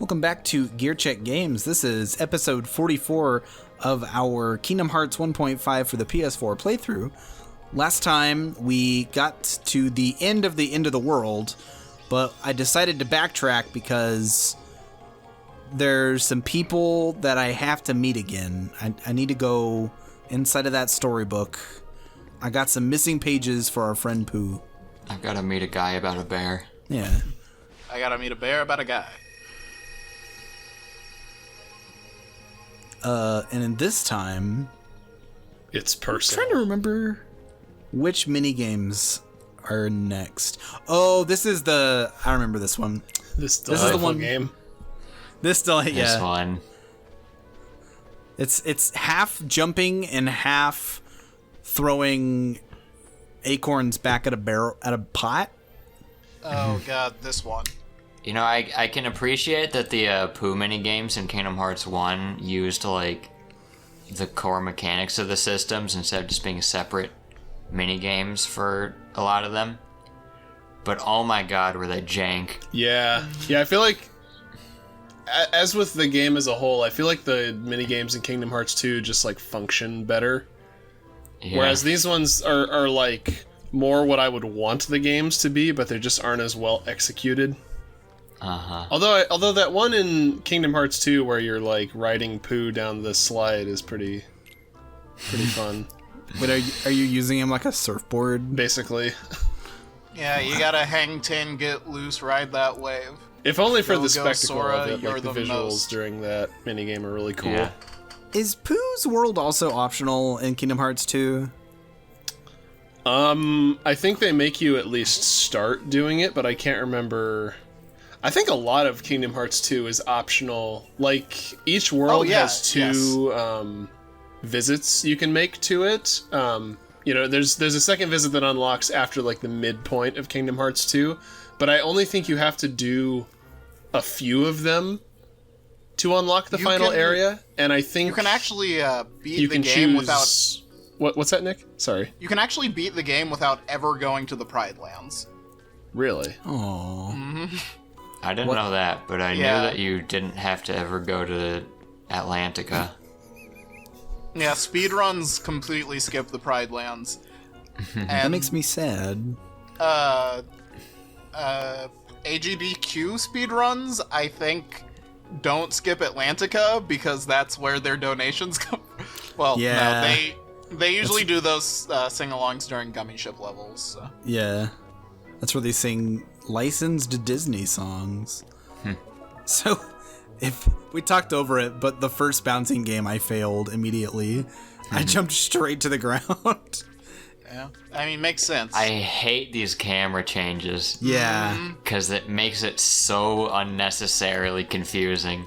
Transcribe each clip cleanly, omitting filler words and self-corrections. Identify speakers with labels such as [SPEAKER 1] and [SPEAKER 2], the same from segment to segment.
[SPEAKER 1] Welcome back to Gear Check Games. This is episode 44 of our Kingdom Hearts 1.5 for the PS4 playthrough. Last time we got to the end of the world, but I decided to backtrack because there's some people that I have to meet again. I need to go inside of that storybook. I got some missing pages for our friend Pooh.
[SPEAKER 2] I've got to meet a guy about a bear.
[SPEAKER 1] Yeah.
[SPEAKER 3] I gotta meet a bear about a guy.
[SPEAKER 1] And in this time,
[SPEAKER 4] it's
[SPEAKER 1] I'm
[SPEAKER 4] personal.
[SPEAKER 1] trying to remember which minigames are next. Oh, this is the... I remember this one.
[SPEAKER 4] This is the one game.
[SPEAKER 1] This
[SPEAKER 2] one.
[SPEAKER 1] It's half jumping and half throwing acorns back at a pot.
[SPEAKER 3] Oh god, this one.
[SPEAKER 2] You know, I can appreciate that the Pooh minigames in Kingdom Hearts 1 used, like, the core mechanics of the systems instead of just being separate minigames for a lot of them. But oh my god, were they jank.
[SPEAKER 4] Yeah, I feel like, as with the game as a whole, I feel like the minigames in Kingdom Hearts 2 just, like, function better. Yeah. Whereas these ones are, like, more what I would want the games to be, but they just aren't as well executed.
[SPEAKER 2] Uh-huh.
[SPEAKER 4] Although that one in Kingdom Hearts 2 where you're like riding Pooh down the slide is pretty fun.
[SPEAKER 1] But are you using him like a surfboard?
[SPEAKER 4] Basically.
[SPEAKER 3] Yeah, you gotta hang 10, get loose, ride that wave.
[SPEAKER 4] If only for
[SPEAKER 3] Go,
[SPEAKER 4] the spectacle
[SPEAKER 3] Sora,
[SPEAKER 4] of it,
[SPEAKER 3] you're
[SPEAKER 4] like the
[SPEAKER 3] the
[SPEAKER 4] visuals
[SPEAKER 3] most.
[SPEAKER 4] during that minigame are really cool.
[SPEAKER 2] Yeah.
[SPEAKER 1] Is Pooh's world also optional in Kingdom Hearts 2?
[SPEAKER 4] I think they make you at least start doing it, but I can't remember. I think a lot of Kingdom Hearts 2 is optional. Like, each world has two visits you can make to it. You know, there's a second visit that unlocks after, like, the midpoint of Kingdom Hearts 2, but I only think you have to do a few of them to unlock the final area, and I think...
[SPEAKER 3] You can actually beat the game without...
[SPEAKER 4] What's that, Nick? Sorry.
[SPEAKER 3] You can actually beat the game without ever going to the Pride Lands.
[SPEAKER 4] Really?
[SPEAKER 1] Oh.
[SPEAKER 3] Mm-hmm.
[SPEAKER 2] I didn't know that, but I knew that you didn't have to ever go to Atlantica.
[SPEAKER 3] Yeah, speedruns completely skip the Pride Lands.
[SPEAKER 1] That makes me sad.
[SPEAKER 3] AGDQ speedruns, I think, don't skip Atlantica because that's where their donations come from. Well,
[SPEAKER 1] yeah.
[SPEAKER 3] No, they usually do those sing-alongs during Gummy Ship levels. So.
[SPEAKER 1] Yeah. That's where they sing licensed Disney songs. So, if we talked over it, but the first bouncing game I failed immediately. I jumped straight to the ground.
[SPEAKER 3] Yeah, I mean, makes sense.
[SPEAKER 2] I hate these camera changes.
[SPEAKER 1] Yeah.
[SPEAKER 2] Because it makes it so unnecessarily confusing.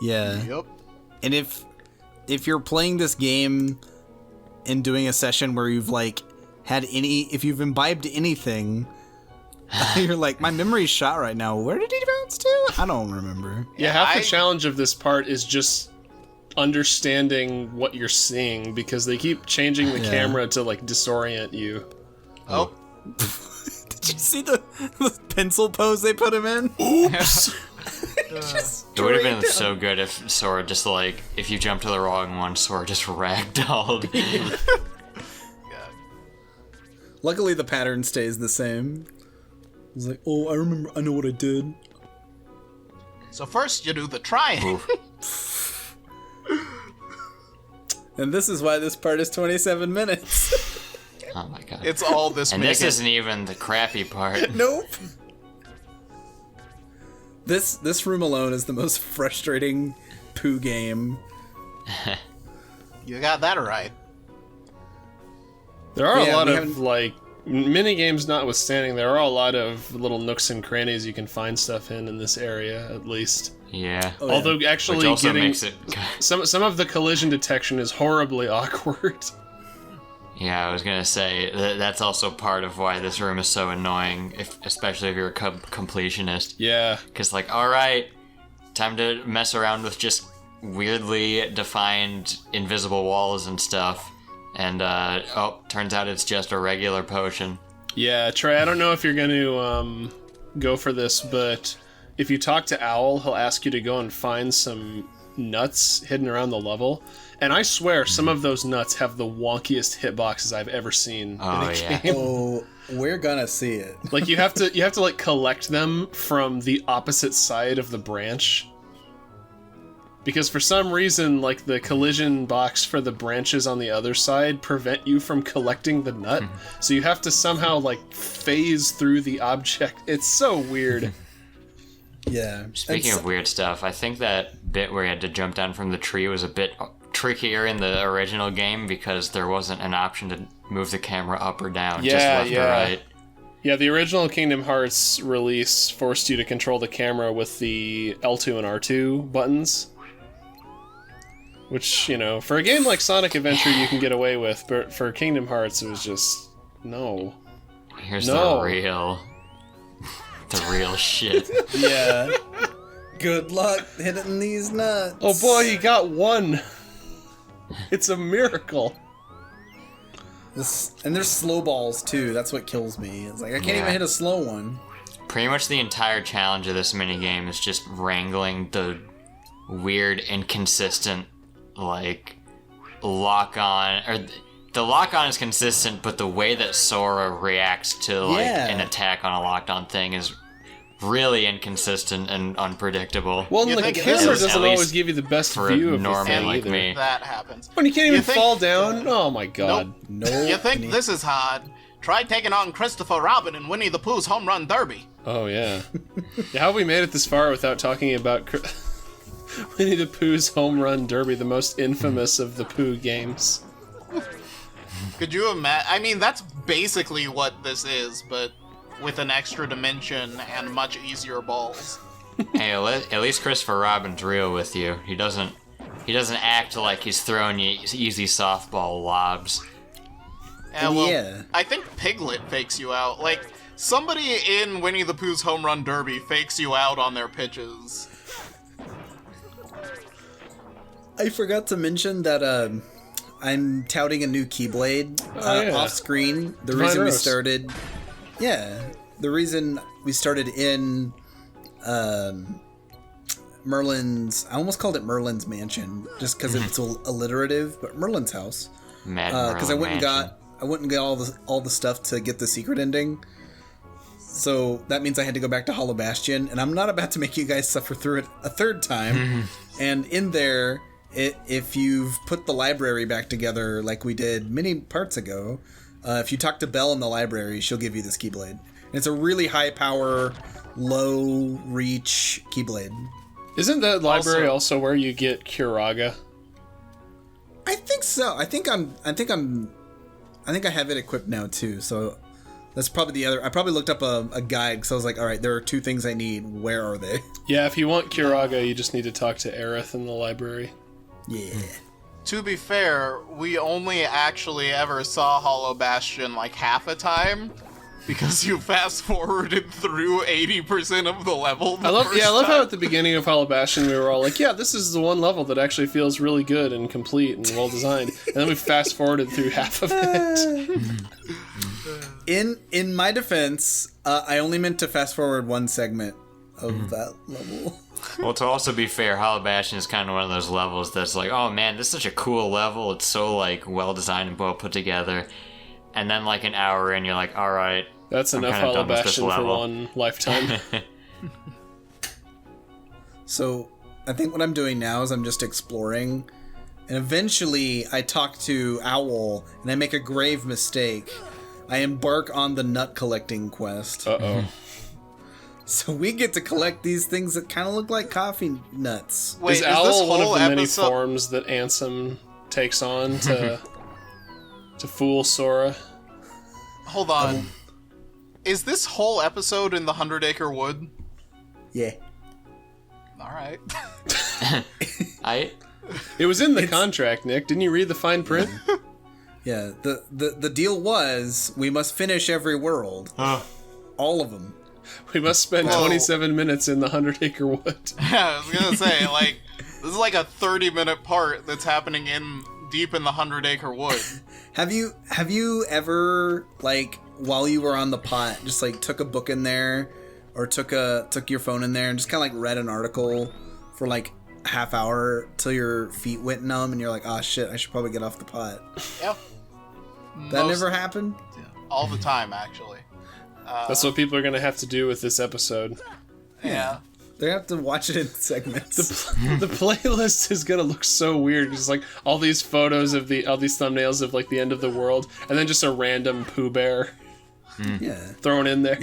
[SPEAKER 1] Yeah.
[SPEAKER 3] Yep.
[SPEAKER 1] And if you're playing this game and doing a session where you've like if you've imbibed anything, you're like, my memory's shot right now. Where did he bounce to? I don't remember.
[SPEAKER 4] Yeah, half the challenge of this part is just understanding what you're seeing because they keep changing the camera to like disorient you.
[SPEAKER 3] Oh.
[SPEAKER 1] Did you see the pencil pose they put him in?
[SPEAKER 4] Oops.
[SPEAKER 2] It would have been so good if Sora just like, if you jump to the wrong one, Sora just ragdolled.
[SPEAKER 1] Luckily, the pattern stays the same. It's like, oh, I know what I did.
[SPEAKER 3] So first you do the triangle.
[SPEAKER 1] And this is why this part is 27 minutes.
[SPEAKER 2] Oh my god.
[SPEAKER 3] It's all this
[SPEAKER 2] And this isn't even the crappy part.
[SPEAKER 1] Nope. This room alone is the most frustrating Pooh game.
[SPEAKER 3] You got that right.
[SPEAKER 4] There are a lot of, like, minigames notwithstanding, there are a lot of little nooks and crannies you can find stuff in this area, at least.
[SPEAKER 2] Yeah.
[SPEAKER 1] Oh,
[SPEAKER 4] Although, actually,
[SPEAKER 2] Which also
[SPEAKER 4] getting
[SPEAKER 2] makes it...
[SPEAKER 4] some of the collision detection is horribly awkward.
[SPEAKER 2] Yeah, I was gonna say, that's also part of why this room is so annoying, especially if you're a completionist.
[SPEAKER 4] Yeah.
[SPEAKER 2] Because, like, alright, time to mess around with just weirdly defined invisible walls and stuff. And, turns out it's just a regular potion.
[SPEAKER 4] Yeah, Trey, I don't know if you're going to go for this, but if you talk to Owl, he'll ask you to go and find some nuts hidden around the level. And I swear, some of those nuts have the wonkiest hitboxes I've ever seen in a game.
[SPEAKER 1] Oh, we're gonna see it.
[SPEAKER 4] Like you have to like collect them from the opposite side of the branch. Because for some reason, like the collision box for the branches on the other side prevent you from collecting the nut. So you have to somehow like phase through the object. It's so weird.
[SPEAKER 1] Yeah.
[SPEAKER 2] Speaking of weird stuff, I think that bit where you had to jump down from the tree was a bit trickier in the original game because there wasn't an option to move the camera up or down, just left or right.
[SPEAKER 4] Yeah, the original Kingdom Hearts release forced you to control the camera with the L2 and R2 buttons. Which, you know, for a game like Sonic Adventure you can get away with, but for Kingdom Hearts it was just... no.
[SPEAKER 2] Here's the real shit.
[SPEAKER 1] Yeah. Good luck hitting these nuts.
[SPEAKER 4] Oh boy, he got one! It's a miracle.
[SPEAKER 1] And there's slow balls too, that's what kills me. It's like, I can't even hit a slow one.
[SPEAKER 2] Pretty much the entire challenge of this minigame is just wrangling the weird, inconsistent, like, lock-on, or the lock-on is consistent, but the way that Sora reacts to, like, an attack on a locked-on thing is really inconsistent and unpredictable.
[SPEAKER 4] Well, the camera doesn't always give you the best view of the thing
[SPEAKER 2] like me.
[SPEAKER 3] That happens.
[SPEAKER 4] When you can't even fall down? Oh my god.
[SPEAKER 1] Nope.
[SPEAKER 3] You think this is hard? Try taking on Christopher Robin in Winnie the Pooh's Home Run Derby.
[SPEAKER 4] Oh yeah. How have we made it this far without talking about Winnie the Pooh's Home Run Derby, the most infamous of the Pooh games?
[SPEAKER 3] Could you imagine? I mean, that's basically what this is, but with an extra dimension and much easier balls.
[SPEAKER 2] Hey, at least Christopher Robin's real with you. He doesn't act like he's throwing you easy softball lobs.
[SPEAKER 3] Yeah. I think Piglet fakes you out. Like, somebody in Winnie the Pooh's Home Run Derby fakes you out on their pitches.
[SPEAKER 1] I forgot to mention that I'm touting a new Keyblade off screen. The reason we started... Yeah, the reason we started in Merlin's... I almost called it Merlin's Mansion, just because it's alliterative, but Merlin's house. Because I went and got all the stuff to get the secret ending. So that means I had to go back to Hollow Bastion, and I'm not about to make you guys suffer through it a third time. And in there, if you've put the library back together like we did many parts ago... if you talk to Belle in the library, she'll give you this Keyblade. And it's a really high power, low reach Keyblade.
[SPEAKER 4] Isn't that library also where you get Curaga?
[SPEAKER 1] I think so. I think I have it equipped now too. So that's probably the other. I probably looked up a guide because I was like, all right, there are two things I need. Where are they?
[SPEAKER 4] Yeah, if you want Curaga, you just need to talk to Aerith in the library.
[SPEAKER 1] Yeah.
[SPEAKER 3] To be fair, we only actually ever saw Hollow Bastion like half a time because you fast forwarded through 80% of the level.
[SPEAKER 4] I love how at the beginning of Hollow Bastion we were all like, yeah, this is the one level that actually feels really good and complete and well designed, and then we fast forwarded through half of it.
[SPEAKER 1] In my defense, I only meant to fast forward one segment of that level.
[SPEAKER 2] Well, to also be fair, Hollow Bastion is kind of one of those levels that's like, oh man, this is such a cool level. It's so like well designed and well put together. And then like an hour in, you're like, all right,
[SPEAKER 4] that's enough Hollow Bastion for one lifetime.
[SPEAKER 1] So I think what I'm doing now is I'm just exploring, and eventually I talk to Owl and I make a grave mistake. I embark on the nut collecting quest.
[SPEAKER 4] Uh-oh.
[SPEAKER 1] So we get to collect these things that kind of look like coffee nuts.
[SPEAKER 4] Wait, is Owl one of the many forms that Ansem takes on to fool Sora?
[SPEAKER 3] Hold on. Is this whole episode in the 100 Acre Wood?
[SPEAKER 1] Yeah.
[SPEAKER 3] Alright.
[SPEAKER 4] It was in the contract, Nick. Didn't you read the fine print?
[SPEAKER 1] Yeah, the deal was we must finish every world. All of them.
[SPEAKER 4] We must spend 27 minutes in the 100 Acre Wood.
[SPEAKER 3] Yeah, I was gonna say, like, this is like a 30-minute part that's happening deep in the 100 Acre Wood.
[SPEAKER 1] Have you ever, like, while you were on the pot, just like took a book in there, or took your phone in there and just kind of like read an article for like a half hour till your feet went numb and you're like, oh shit, I should probably get off the pot.
[SPEAKER 3] Yep.
[SPEAKER 1] That never happened?
[SPEAKER 3] All the time, actually.
[SPEAKER 4] That's what people are going to have to do with this episode.
[SPEAKER 3] Yeah.
[SPEAKER 1] They have to watch it in segments.
[SPEAKER 4] The playlist is going to look so weird. Just like all these photos of all these thumbnails of like the end of the world, and then just a random Pooh Bear thrown in there.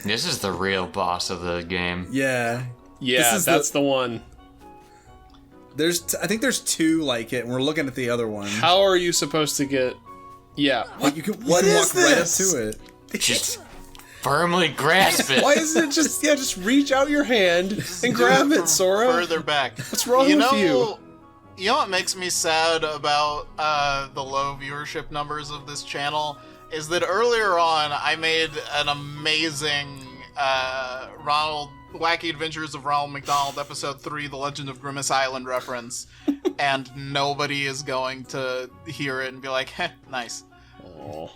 [SPEAKER 2] This is the real boss of the game.
[SPEAKER 1] Yeah.
[SPEAKER 4] Yeah, that's the one.
[SPEAKER 1] I think there's two like it, and we're looking at the other one.
[SPEAKER 4] How are you supposed to get... Yeah.
[SPEAKER 1] Like you can walk right up to it.
[SPEAKER 2] Just firmly grasp it.
[SPEAKER 4] Why isn't it just reach out your hand and grab it, Sora?
[SPEAKER 3] Further back.
[SPEAKER 4] What's wrong with you?
[SPEAKER 3] You know what makes me sad about the low viewership numbers of this channel is that earlier on I made an amazing Wacky Adventures of Ronald McDonald Episode 3, The Legend of Grimace Island reference, and nobody is going to hear it and be like, heh, nice.
[SPEAKER 4] Oh.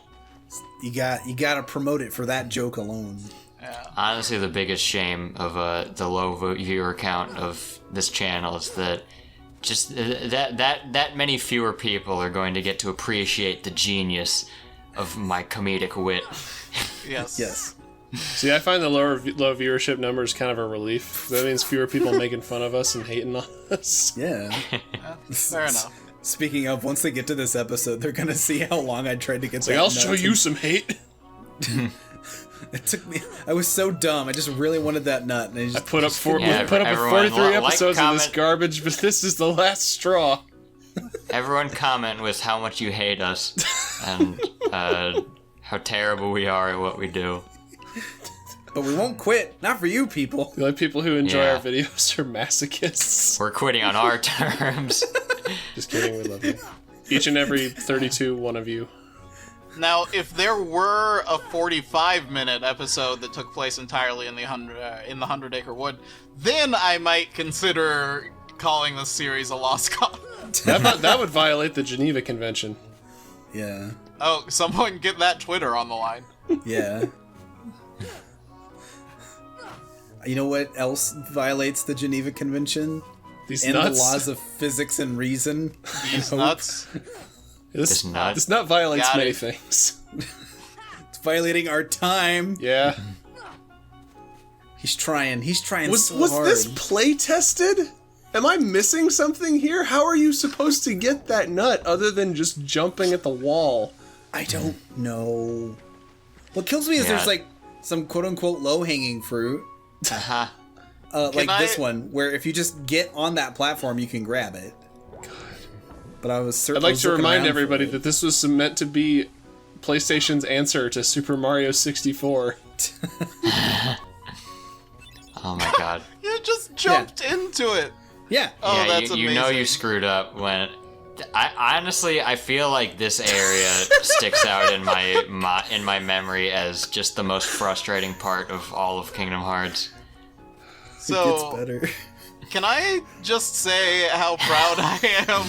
[SPEAKER 1] You got to promote it for that joke alone.
[SPEAKER 3] Yeah.
[SPEAKER 2] Honestly, the biggest shame of the low viewer count of this channel is that just that many fewer people are going to get to appreciate the genius of my comedic wit.
[SPEAKER 3] Yes.
[SPEAKER 1] Yes.
[SPEAKER 4] See, I find the low viewership numbers kind of a relief. That means fewer people making fun of us and hating on us.
[SPEAKER 1] Yeah.
[SPEAKER 3] Fair enough.
[SPEAKER 1] Speaking of, once they get to this episode, they're gonna see how long I tried to get.
[SPEAKER 4] Like, I'll show you some hate.
[SPEAKER 1] It took me. I was so dumb. I just really wanted that nut, and I
[SPEAKER 4] put up 43
[SPEAKER 2] everyone,
[SPEAKER 4] episodes of this garbage, but this is the last straw.
[SPEAKER 2] Everyone comment with how much you hate us and how terrible we are at what we do.
[SPEAKER 1] But we won't quit. Not for you people.
[SPEAKER 4] The only people who enjoy our videos are masochists.
[SPEAKER 2] We're quitting on our terms.
[SPEAKER 4] Just kidding, we love you. Each and every 32 one of you.
[SPEAKER 3] Now, if there were a 45-minute episode that took place entirely in the 100 Acre Wood, then I might consider calling this series a lost cause.
[SPEAKER 4] That would violate the Geneva Convention.
[SPEAKER 1] Yeah.
[SPEAKER 3] Oh, someone get that Twitter on the line.
[SPEAKER 1] Yeah. You know what else violates the Geneva Convention?
[SPEAKER 4] These
[SPEAKER 1] and
[SPEAKER 4] nuts?
[SPEAKER 1] the laws of physics and reason.
[SPEAKER 3] These nuts.
[SPEAKER 4] This nut violates
[SPEAKER 3] Got
[SPEAKER 4] many
[SPEAKER 3] it.
[SPEAKER 4] things.
[SPEAKER 1] It's violating our time.
[SPEAKER 4] Yeah.
[SPEAKER 1] He's trying
[SPEAKER 4] Was
[SPEAKER 1] so hard.
[SPEAKER 4] this play tested? Am I missing something here? How are you supposed to get that nut other than just jumping at the wall?
[SPEAKER 1] I don't know. What kills me is there's like some quote-unquote low-hanging fruit.
[SPEAKER 2] Uh-huh.
[SPEAKER 1] This one, where if you just get on that platform, you can grab it. God. But I was certainly.
[SPEAKER 4] I'd like to remind everybody that this was meant to be PlayStation's answer to Super Mario 64.
[SPEAKER 2] Oh my god.
[SPEAKER 3] You just jumped into it.
[SPEAKER 1] Yeah.
[SPEAKER 3] Oh,
[SPEAKER 2] yeah,
[SPEAKER 3] that's amazing.
[SPEAKER 2] you know you screwed up when... I feel like this area sticks out in my memory as just the most frustrating part of all of Kingdom Hearts.
[SPEAKER 3] So,
[SPEAKER 1] it gets better.
[SPEAKER 3] Can I just say how proud I am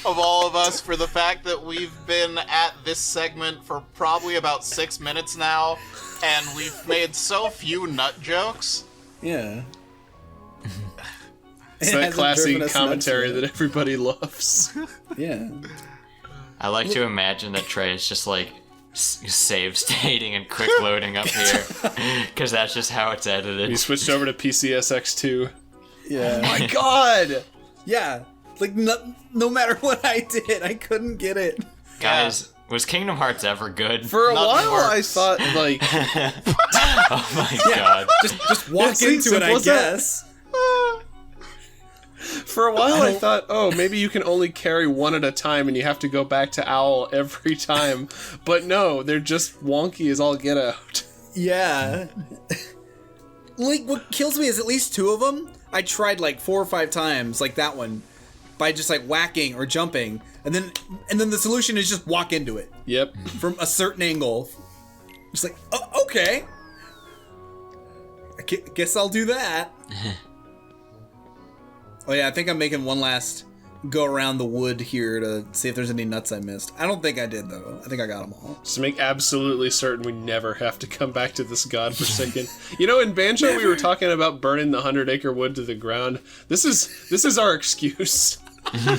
[SPEAKER 3] of all of us for the fact that we've been at this segment for probably about 6 minutes now, and we've made so few nut jokes?
[SPEAKER 1] Yeah.
[SPEAKER 4] It's that classy commentary that everybody loves.
[SPEAKER 1] Yeah.
[SPEAKER 2] I like to imagine that Trey is just like save stating and quick loading up here, because that's just how it's edited.
[SPEAKER 4] He switched over to PCSX2.
[SPEAKER 1] Yeah.
[SPEAKER 4] Oh my god!
[SPEAKER 1] Yeah. Like, no matter what I did, I couldn't get it.
[SPEAKER 2] Guys, was Kingdom Hearts ever good?
[SPEAKER 4] For a
[SPEAKER 3] Nothing
[SPEAKER 4] while, I
[SPEAKER 3] works.
[SPEAKER 4] thought, like...
[SPEAKER 2] Oh my god.
[SPEAKER 1] Just walk into it, I guess.
[SPEAKER 4] For a while, I thought, oh, maybe you can only carry one at a time and you have to go back to Owl every time. But no, they're just wonky as all get out.
[SPEAKER 1] Yeah. Like, what kills me is at least two of them, I tried like 4 or 5 times, like that one, by just like whacking or jumping, and then the solution is just walk into it.
[SPEAKER 4] Yep.
[SPEAKER 1] From a certain angle. Just like, oh, okay. I guess I'll do that. Oh yeah, I think I'm making one last go around the wood here to see if there's any nuts I missed. I don't think I did, though. I think I got them all.
[SPEAKER 4] Just to make absolutely certain we never have to come back to this godforsaken. You know, in Banjo, we were talking about burning the 100-acre wood to the ground. This is our excuse.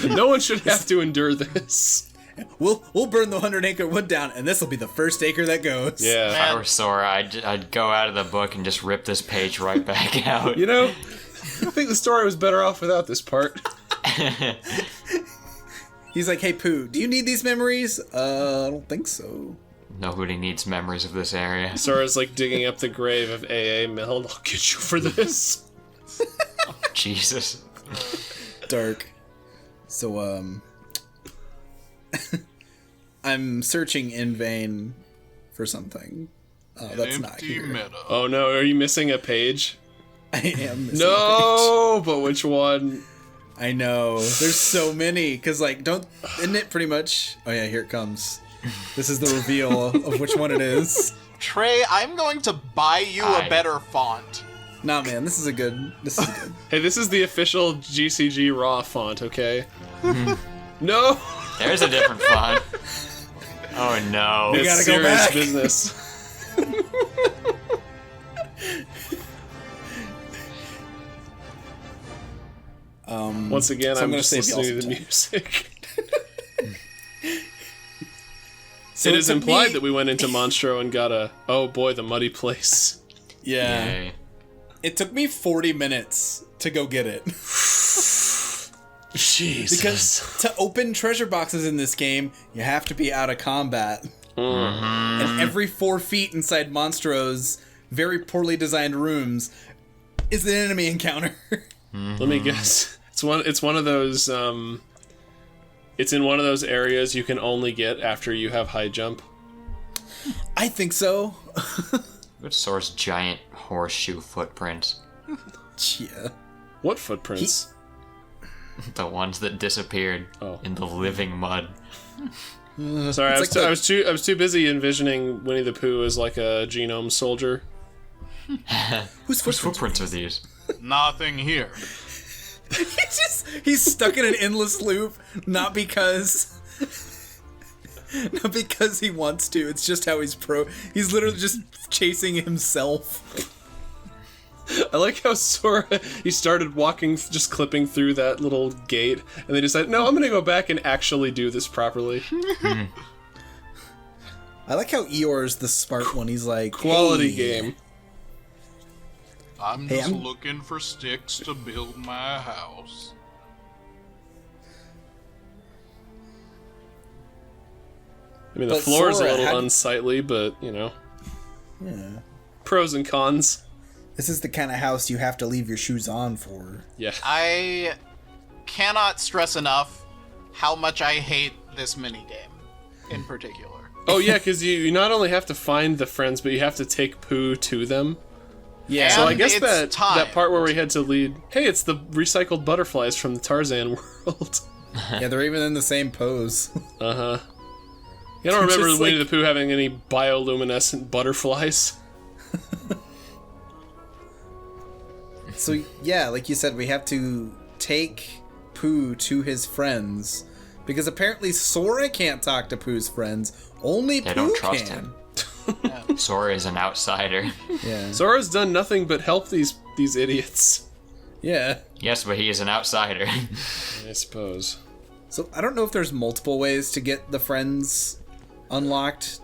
[SPEAKER 4] No one should have to endure this.
[SPEAKER 1] We'll burn the 100-acre wood down, and this will be the first acre that goes.
[SPEAKER 4] Yeah.
[SPEAKER 2] If I were Sora, I'd go out of the book and just rip this page right back out.
[SPEAKER 4] You know, I think the story was better off without this part.
[SPEAKER 1] He's like, hey, Pooh, do you need these memories? I don't think so.
[SPEAKER 2] Nobody needs memories of this area.
[SPEAKER 4] Sora's like digging up the grave of A.A. Milne. I'll get you for this.
[SPEAKER 2] Jesus.
[SPEAKER 1] Dark. So, I'm searching in vain for something. That's not here.
[SPEAKER 3] Meadow.
[SPEAKER 4] Oh no, are you missing a page?
[SPEAKER 1] I am missing
[SPEAKER 4] No, but which one?
[SPEAKER 1] I know. There's so many. Because, like, isn't it pretty much... Oh, yeah, here it comes. This is the reveal of which one it is.
[SPEAKER 3] Trey, I'm going to buy you a better font.
[SPEAKER 1] Nah, man, this is good.
[SPEAKER 4] Hey, this is the official GCG Raw font, okay? No!
[SPEAKER 2] There's a different font. Oh no.
[SPEAKER 1] We
[SPEAKER 4] It's
[SPEAKER 1] gotta go back.
[SPEAKER 4] serious business. Once again,
[SPEAKER 1] so I'm
[SPEAKER 4] I'm
[SPEAKER 1] gonna
[SPEAKER 4] just
[SPEAKER 1] save y'all
[SPEAKER 4] listening to the
[SPEAKER 1] some time.
[SPEAKER 4] music.
[SPEAKER 1] So
[SPEAKER 4] It
[SPEAKER 1] it
[SPEAKER 4] is
[SPEAKER 1] took
[SPEAKER 4] implied
[SPEAKER 1] me-
[SPEAKER 4] that we went into Monstro and got a, oh boy, the muddy place.
[SPEAKER 1] Yeah.
[SPEAKER 2] Yay.
[SPEAKER 1] It took me 40 minutes to go get it.
[SPEAKER 4] Jesus.
[SPEAKER 1] Because to open treasure boxes in this game, you have to be out of combat. And every 4 feet inside Monstro's very poorly designed rooms is an enemy encounter.
[SPEAKER 4] Let me guess. It's one of those, it's in one of those areas you can only get after you have high jump.
[SPEAKER 1] I think so.
[SPEAKER 2] What's Sora's giant horseshoe footprints?
[SPEAKER 1] Yeah.
[SPEAKER 4] What footprints?
[SPEAKER 2] The ones that disappeared in the living mud.
[SPEAKER 4] Sorry,
[SPEAKER 1] It's
[SPEAKER 4] I was too busy envisioning Winnie the Pooh as like a genome soldier.
[SPEAKER 1] Whose
[SPEAKER 2] Whose
[SPEAKER 1] footprints?
[SPEAKER 2] footprints are these?
[SPEAKER 3] Nothing here.
[SPEAKER 1] He's stuck in an endless loop, not because he wants to. It's just how he's He's literally just chasing himself.
[SPEAKER 4] I like how Sora, he started walking, just clipping through that little gate, and they decided, no, I'm gonna go back and actually do this properly.
[SPEAKER 1] I like how Eeyore's the smart one. He's like,
[SPEAKER 4] Quality
[SPEAKER 1] hey.
[SPEAKER 4] game.
[SPEAKER 3] I'm
[SPEAKER 1] Hey,
[SPEAKER 3] just
[SPEAKER 1] I'm-
[SPEAKER 3] looking for sticks to build my house.
[SPEAKER 4] I mean, the
[SPEAKER 1] But
[SPEAKER 4] floor is a
[SPEAKER 1] Sora,
[SPEAKER 4] little
[SPEAKER 1] how-
[SPEAKER 4] unsightly, but, you know,
[SPEAKER 1] Yeah.
[SPEAKER 4] pros and cons.
[SPEAKER 1] This is the kind of house you have to leave your shoes on for.
[SPEAKER 4] Yeah.
[SPEAKER 3] I cannot stress enough how much I hate this minigame in particular.
[SPEAKER 4] Oh, yeah, because you not only have to find the friends, but you have to take Pooh to them.
[SPEAKER 1] Yeah.
[SPEAKER 4] So I
[SPEAKER 3] And
[SPEAKER 4] guess
[SPEAKER 3] it's
[SPEAKER 4] that
[SPEAKER 3] timed.
[SPEAKER 4] part where we had to lead, hey, it's the recycled butterflies from the Tarzan world.
[SPEAKER 1] Yeah, they're even in the same pose.
[SPEAKER 4] Uh-huh. I don't remember
[SPEAKER 1] Just
[SPEAKER 4] Winnie
[SPEAKER 1] like-
[SPEAKER 4] the Pooh having any bioluminescent butterflies.
[SPEAKER 1] So, yeah, like you said, we have to take Pooh to his friends. Because apparently Sora can't talk to Pooh's friends. Only
[SPEAKER 2] They
[SPEAKER 1] Pooh
[SPEAKER 2] don't trust
[SPEAKER 1] can.
[SPEAKER 2] him. Sora is an outsider.
[SPEAKER 1] Yeah.
[SPEAKER 4] Sora's done nothing but help these idiots.
[SPEAKER 1] Yeah.
[SPEAKER 2] Yes, but he is an outsider.
[SPEAKER 4] I suppose.
[SPEAKER 1] So, I don't know if there's multiple ways to get the friends unlocked.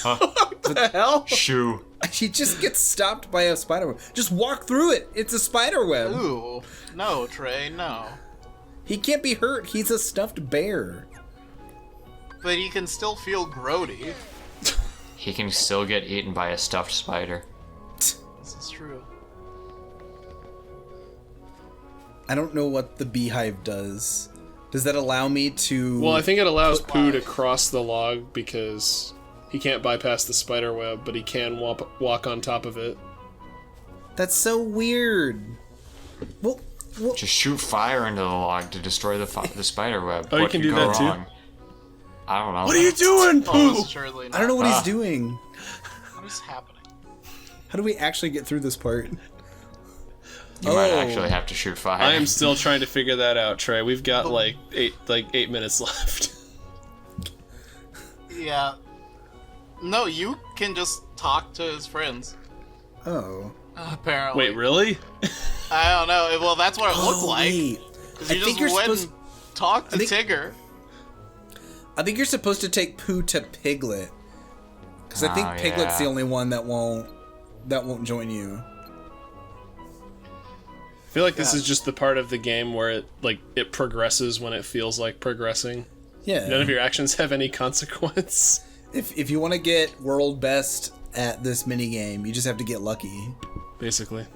[SPEAKER 4] What the hell?
[SPEAKER 2] Shoo.
[SPEAKER 1] He just gets stopped by a spider web. Just walk through it. It's a spider web.
[SPEAKER 3] Ooh, no, Trey, no.
[SPEAKER 1] He can't be hurt. He's a stuffed bear.
[SPEAKER 3] But he can still feel grody.
[SPEAKER 2] He can still get eaten by a stuffed spider.
[SPEAKER 3] This is true.
[SPEAKER 1] I don't know what the beehive does. Does that allow me to...
[SPEAKER 4] Well, I think it allows Pooh to cross the log because he can't bypass the spider web, but he can walk on top of it.
[SPEAKER 1] That's so weird. Well,
[SPEAKER 2] Just shoot fire into the log to destroy the spider web.
[SPEAKER 4] Oh, you
[SPEAKER 2] What
[SPEAKER 4] can
[SPEAKER 2] could
[SPEAKER 4] do
[SPEAKER 2] go
[SPEAKER 4] that too?
[SPEAKER 2] wrong? I don't know.
[SPEAKER 4] What are you doing, Pooh?
[SPEAKER 3] Almost surely not.
[SPEAKER 1] I don't know what he's doing.
[SPEAKER 3] What is happening?
[SPEAKER 1] How do we actually get through this part?
[SPEAKER 2] You might actually have to shoot fire.
[SPEAKER 4] I am still trying to figure that out, Trey. We've got like 8 minutes left.
[SPEAKER 3] Yeah. No, you can just talk to his friends.
[SPEAKER 1] Oh.
[SPEAKER 3] Apparently.
[SPEAKER 4] Wait, really?
[SPEAKER 3] I don't know. Well, that's what it looked like.
[SPEAKER 1] Wait.
[SPEAKER 3] Because you just went and talked to Tigger.
[SPEAKER 1] I think you're supposed to take Pooh to Piglet. Because I think Piglet's the only one that won't join you.
[SPEAKER 4] I feel like this is just the part of the game where it progresses when it feels like progressing.
[SPEAKER 1] Yeah.
[SPEAKER 4] None of your actions have any consequence.
[SPEAKER 1] If you want to get world best at this minigame, you just have to get lucky.
[SPEAKER 4] Basically.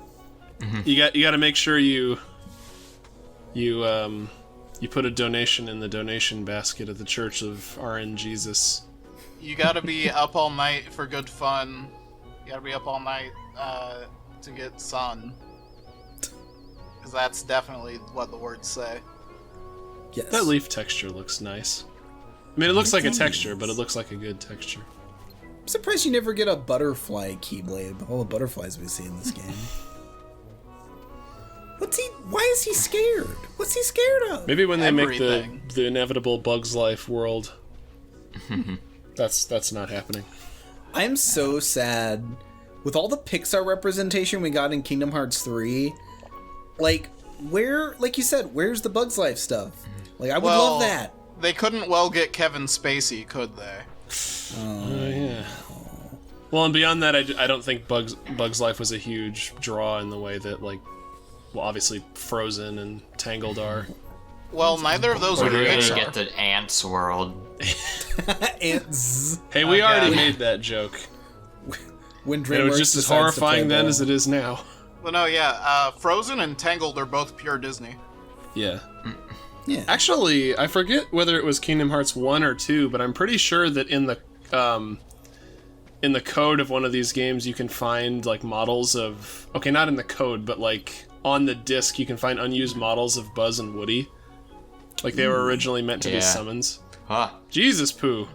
[SPEAKER 4] Mm-hmm. You got to make sure you put a donation in the donation basket at the Church of RN Jesus.
[SPEAKER 3] You gotta be up all night for good fun. You gotta be up all night to get sun. Because that's definitely what the words say.
[SPEAKER 1] Yes.
[SPEAKER 4] That leaf texture looks nice. I mean, it looks like a texture, but it looks like a good texture.
[SPEAKER 1] I'm surprised you never get a butterfly keyblade. All the butterflies we see in this game. Why is he scared? What's he scared of?
[SPEAKER 4] Maybe when they
[SPEAKER 3] Everything.
[SPEAKER 4] make the inevitable Bugs Life world. That's not happening.
[SPEAKER 1] I'm so sad. With all the Pixar representation we got in Kingdom Hearts 3, like you said, where's the Bugs Life stuff? Like, I would love that.
[SPEAKER 3] They couldn't get Kevin Spacey, could they?
[SPEAKER 4] Yeah. Well, and beyond that, I don't think Bugs Life was a huge draw in the way that, obviously Frozen and Tangled are.
[SPEAKER 3] Well, neither of those are
[SPEAKER 2] We're gonna
[SPEAKER 3] Pixar.
[SPEAKER 2] get the Ants world.
[SPEAKER 1] Ants.
[SPEAKER 4] Hey, we already made that joke.
[SPEAKER 1] When
[SPEAKER 4] And it was just as horrifying then as it is now.
[SPEAKER 3] Well, no, yeah. Frozen and Tangled are both pure Disney.
[SPEAKER 4] Yeah.
[SPEAKER 1] Yeah.
[SPEAKER 4] Actually, I forget whether it was Kingdom Hearts 1 or 2, but I'm pretty sure that in the code of one of these games you can find models of, okay, not in the code, but on the disc you can find unused models of Buzz and Woody. They were originally meant to be summons.
[SPEAKER 2] Huh.
[SPEAKER 4] Jesus, Pooh.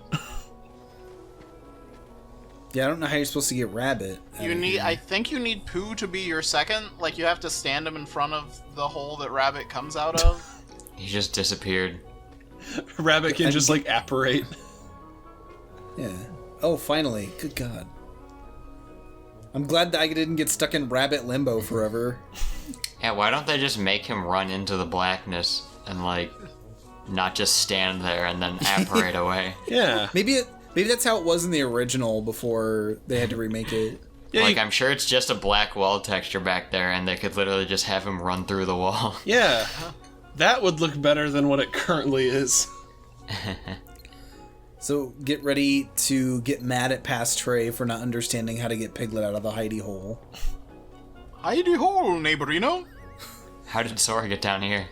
[SPEAKER 1] Yeah, I don't know how you're supposed to get Rabbit.
[SPEAKER 3] I think you need Pooh to be your second. You have to stand him in front of the hole that Rabbit comes out of.
[SPEAKER 2] He just disappeared.
[SPEAKER 4] Rabbit can just apparate.
[SPEAKER 1] Yeah. Oh, finally. Good God. I'm glad that I didn't get stuck in Rabbit limbo forever.
[SPEAKER 2] Yeah, why don't they just make him run into the blackness and not just stand there and then apparate away?
[SPEAKER 4] Yeah.
[SPEAKER 1] Maybe that's how it was in the original before they had to remake it.
[SPEAKER 4] Yeah,
[SPEAKER 2] I'm sure it's just a black wall texture back there, and they could literally just have him run through the wall.
[SPEAKER 4] Yeah. That would look better than what it currently is.
[SPEAKER 1] So get ready to get mad at Past Trey for not understanding how to get Piglet out of the hidey hole.
[SPEAKER 3] Hidey hole, neighborino.
[SPEAKER 2] How did Sora get down here?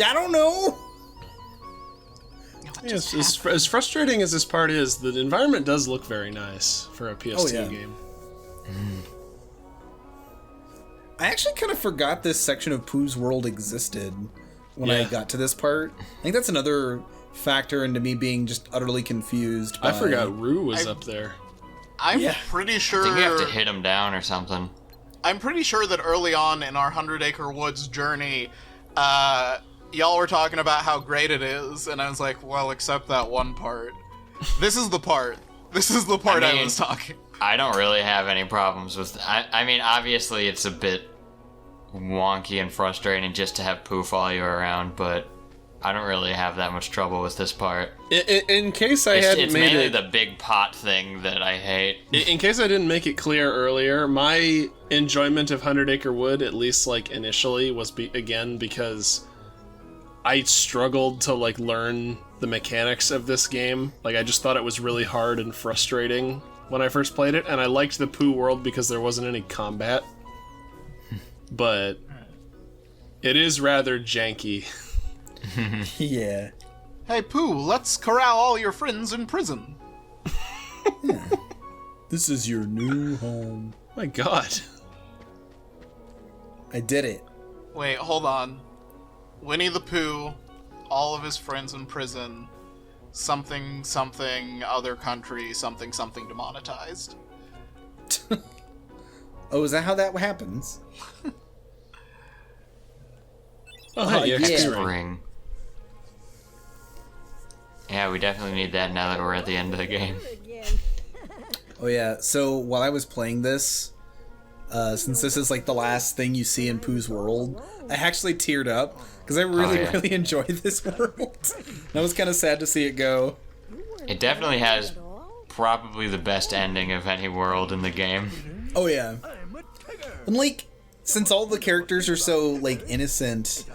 [SPEAKER 1] I don't know.
[SPEAKER 4] Yes, as frustrating as this part is, the environment does look very nice for a PS2 game.
[SPEAKER 1] I actually kind of forgot this section of Pooh's World existed when I got to this part. I think that's another factor into me being just utterly confused.
[SPEAKER 4] I forgot Rue was up there.
[SPEAKER 3] I'm pretty sure...
[SPEAKER 2] I think you have to hit him down or something.
[SPEAKER 3] I'm pretty sure that early on in our 100 Acre Woods journey, y'all were talking about how great it is, and I was like, well, except that one part. This is the part. This is the part I was talking.
[SPEAKER 2] I don't really have any problems with... I mean, obviously it's a bit wonky and frustrating just to have Pooh follow you around, but I don't really have that much trouble with this part.
[SPEAKER 4] In case I hadn't
[SPEAKER 2] it's
[SPEAKER 4] made
[SPEAKER 2] mainly
[SPEAKER 4] it...
[SPEAKER 2] the big pot thing that I hate.
[SPEAKER 4] In case I didn't make it clear earlier, my enjoyment of 100 Acre Wood, at least initially, was because I struggled to learn the mechanics of this game. I just thought it was really hard and frustrating when I first played it, and I liked the Pooh world because there wasn't any combat. But it is rather janky.
[SPEAKER 1] Yeah.
[SPEAKER 3] Hey, Pooh, let's corral all your friends in prison.
[SPEAKER 1] This is your new home.
[SPEAKER 4] My God.
[SPEAKER 1] I did it.
[SPEAKER 3] Wait, hold on. Winnie the Pooh, all of his friends in prison, something, something, other country, something, something demonetized.
[SPEAKER 1] Oh, is that how that happens?
[SPEAKER 4] Oh, hey,
[SPEAKER 1] yeah.
[SPEAKER 4] XP
[SPEAKER 2] XP
[SPEAKER 4] ring.
[SPEAKER 2] ring. Yeah, we definitely need that now that we're at the end of the game.
[SPEAKER 1] Oh yeah, so while I was playing this, since this is like the last thing you see in Pooh's world, I actually teared up because I really enjoy this world. And I was kind of sad to see it go.
[SPEAKER 2] It definitely has probably the best ending of any world in the game.
[SPEAKER 1] Oh yeah. And like, since all the characters are so like innocent,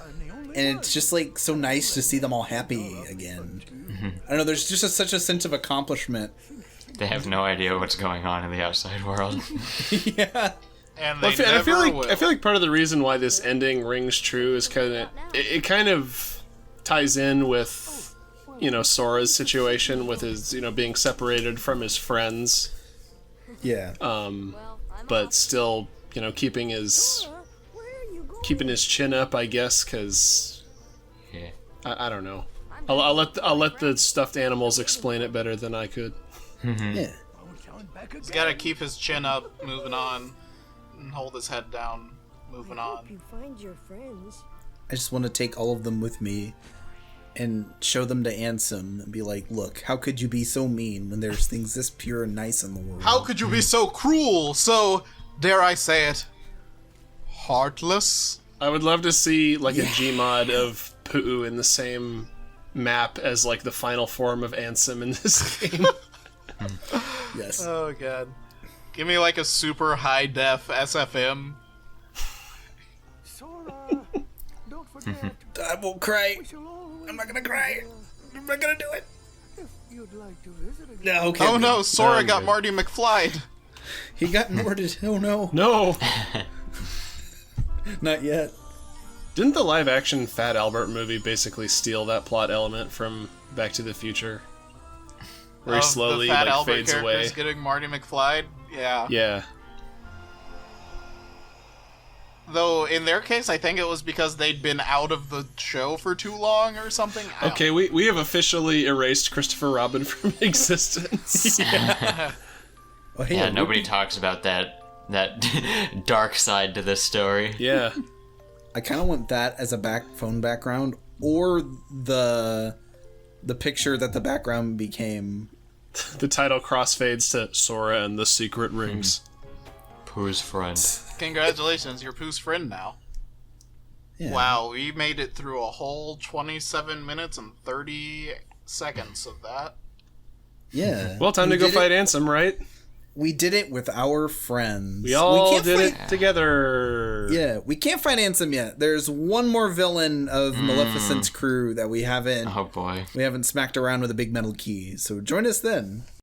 [SPEAKER 1] and it's just like so nice to see them all happy again. I don't know, there's just such a sense of accomplishment.
[SPEAKER 2] They have no idea what's going on in the outside world.
[SPEAKER 1] Yeah.
[SPEAKER 3] And
[SPEAKER 4] Well,
[SPEAKER 3] they
[SPEAKER 4] I feel
[SPEAKER 3] never
[SPEAKER 4] like
[SPEAKER 3] will.
[SPEAKER 4] I feel like part of the reason why this ending rings true is it kind of ties in with, you know, Sora's situation with his, you know, being separated from his friends,
[SPEAKER 1] Yeah.
[SPEAKER 4] but still, you know, keeping his chin up, I guess, because
[SPEAKER 2] Yeah.
[SPEAKER 4] I don't know. I'll let the stuffed animals explain it better than I could.
[SPEAKER 1] Yeah.
[SPEAKER 3] He's got to keep his chin up, moving on, and hold his head down, moving on.
[SPEAKER 5] You find your friends.
[SPEAKER 1] I just want to take all of them with me and show them to Ansem and be like, look, how could you be so mean when there's things this pure and nice in the world?
[SPEAKER 3] How could you be so cruel, so, dare I say it, heartless?
[SPEAKER 4] I would love to see like a Gmod of Pooh in the same map as like the final form of Ansem in this game.
[SPEAKER 1] Yes.
[SPEAKER 3] Oh god. Give me like a super high def SFM.
[SPEAKER 5] Sora, don't forget.
[SPEAKER 1] I won't cry.
[SPEAKER 5] You'll always
[SPEAKER 1] I'm not gonna cry. I'm not gonna do it.
[SPEAKER 5] if you'd like to visit again.
[SPEAKER 1] No, okay.
[SPEAKER 3] Oh no, Sora
[SPEAKER 4] I'm
[SPEAKER 3] got
[SPEAKER 4] good.
[SPEAKER 3] Marty McFly.
[SPEAKER 1] He got Norded. Oh no.
[SPEAKER 4] No,
[SPEAKER 1] Not yet.
[SPEAKER 4] didn't the live action Fat Albert movie basically steal that plot element from Back to the Future? Where he slowly
[SPEAKER 3] the Fat
[SPEAKER 4] like
[SPEAKER 3] Albert
[SPEAKER 4] fades away.
[SPEAKER 3] characters getting Marty McFly. Yeah.
[SPEAKER 4] Yeah.
[SPEAKER 3] Though in their case, I think it was because they'd been out of the show for too long or something. I don't
[SPEAKER 4] Okay, we have officially erased Christopher Robin from existence.
[SPEAKER 1] Oh, hey,
[SPEAKER 2] Yeah, nobody talks about that dark side to this story.
[SPEAKER 4] Yeah.
[SPEAKER 1] I kind of want that as a phone background, or the picture that the background became.
[SPEAKER 4] The title crossfades to Sora and the Secret Rings.
[SPEAKER 2] Pooh's friend.
[SPEAKER 3] Congratulations, you're Pooh's friend now.
[SPEAKER 1] Yeah.
[SPEAKER 3] Wow, we made it through a whole 27 minutes and 30 seconds of that.
[SPEAKER 1] Yeah.
[SPEAKER 4] Well, time
[SPEAKER 1] We
[SPEAKER 4] to go
[SPEAKER 1] did
[SPEAKER 4] fight
[SPEAKER 1] it-
[SPEAKER 4] Ansem, right?
[SPEAKER 1] We did it with our friends.
[SPEAKER 4] We all
[SPEAKER 1] can't
[SPEAKER 4] did
[SPEAKER 1] fight-
[SPEAKER 4] it together.
[SPEAKER 1] Yeah, we can't fight Ansem yet. There's one more villain of Maleficent's crew that we haven't
[SPEAKER 2] Oh boy.
[SPEAKER 1] smacked around with a big metal key. So join us then.